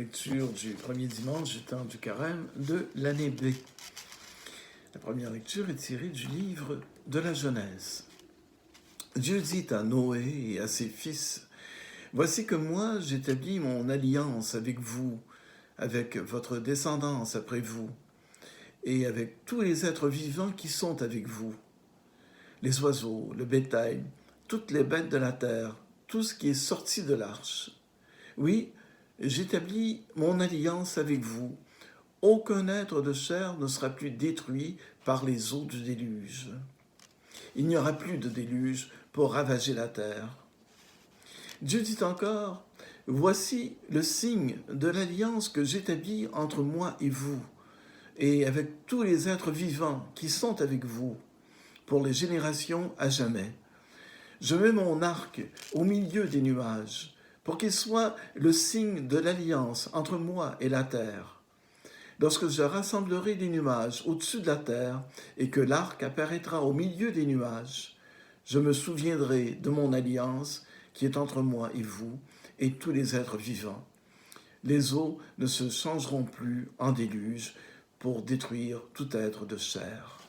Lecture du premier dimanche du temps du carême de l'année B. La première lecture est tirée du livre de la Genèse. Dieu dit à Noé et à ses fils, « Voici que moi j'établis mon alliance avec vous, avec votre descendance après vous, et avec tous les êtres vivants qui sont avec vous, les oiseaux, le bétail, toutes les bêtes de la terre, tout ce qui est sorti de l'arche. Oui, j'établis mon alliance avec vous. Aucun être de chair ne sera plus détruit par les eaux du déluge. Il n'y aura plus de déluge pour ravager la terre. » Dieu dit encore, « Voici le signe de l'alliance que j'établis entre moi et vous, et avec tous les êtres vivants qui sont avec vous, pour les générations à jamais. Je mets mon arc au milieu des nuages, pour qu'il soit le signe de l'alliance entre moi et la terre. Lorsque je rassemblerai les nuages au-dessus de la terre et que l'arc apparaîtra au milieu des nuages, je me souviendrai de mon alliance qui est entre moi et vous et tous les êtres vivants. Les eaux ne se changeront plus en déluge pour détruire tout être de chair. »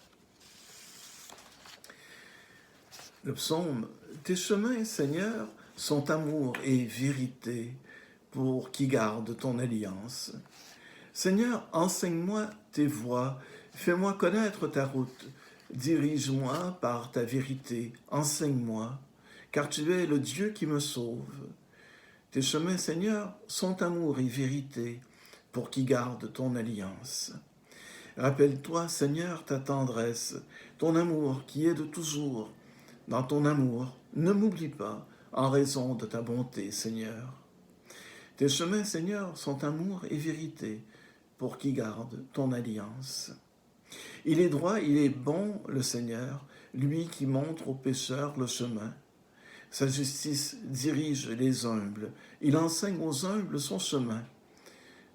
Le psaume « Tes chemins, Seigneur, sont amour et vérité pour qui garde ton alliance. Seigneur, enseigne-moi tes voies, fais-moi connaître ta route, dirige-moi par ta vérité, enseigne-moi, car tu es le Dieu qui me sauve. Tes chemins, Seigneur, sont amour et vérité pour qui garde ton alliance. Rappelle-toi, Seigneur, ta tendresse, ton amour qui est de toujours. Dans ton amour, ne m'oublie pas, en raison de ta bonté, Seigneur. Tes chemins, Seigneur, sont amour et vérité pour qui garde ton alliance. Il est droit, il est bon, le Seigneur, lui qui montre aux pécheurs le chemin. Sa justice dirige les humbles, il enseigne aux humbles son chemin.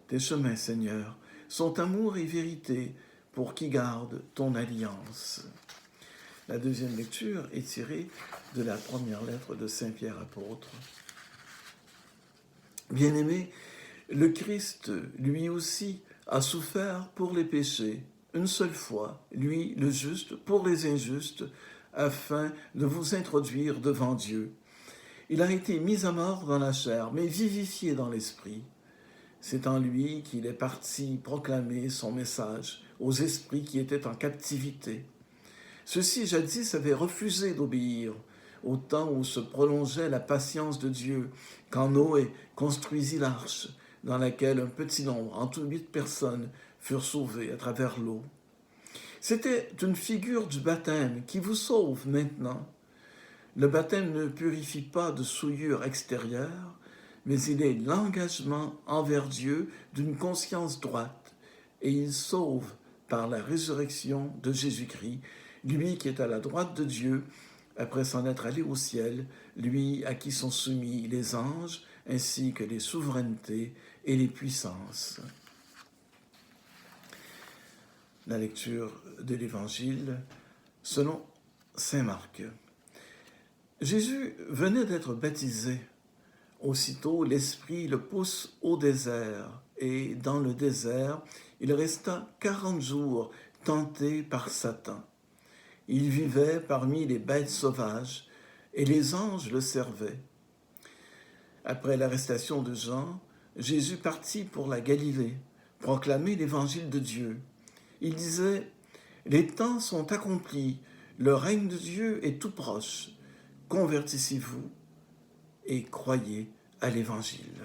Tes chemins, Seigneur, sont amour et vérité pour qui garde ton alliance. » La deuxième lecture est tirée de la première lettre de Saint Pierre apôtre. Bien-aimé, le Christ, lui aussi, a souffert pour les péchés, une seule fois, lui, le juste, pour les injustes, afin de vous introduire devant Dieu. Il a été mis à mort dans la chair, mais vivifié dans l'esprit. C'est en lui qu'il est parti proclamer son message aux esprits qui étaient en captivité. Ceux-ci, jadis, avaient refusé d'obéir au temps où se prolongeait la patience de Dieu, quand Noé construisit l'arche, dans laquelle un petit nombre, en tout 8 personnes, furent sauvées à travers l'eau. C'était une figure du baptême qui vous sauve maintenant. Le baptême ne purifie pas de souillure extérieure, mais il est l'engagement envers Dieu d'une conscience droite, et il sauve par la résurrection de Jésus-Christ, lui qui est à la droite de Dieu, après s'en être allé au ciel, lui à qui sont soumis les anges, ainsi que les souverainetés et les puissances. La lecture de l'Évangile selon saint Marc. Jésus venait d'être baptisé. Aussitôt, l'Esprit le pousse au désert, et dans le désert, il resta 40 jours tenté par Satan. Il vivait parmi les bêtes sauvages, et les anges le servaient. Après l'arrestation de Jean, Jésus partit pour la Galilée, proclamer l'évangile de Dieu. Il disait, « Les temps sont accomplis, le règne de Dieu est tout proche. Convertissez-vous et croyez à l'évangile. »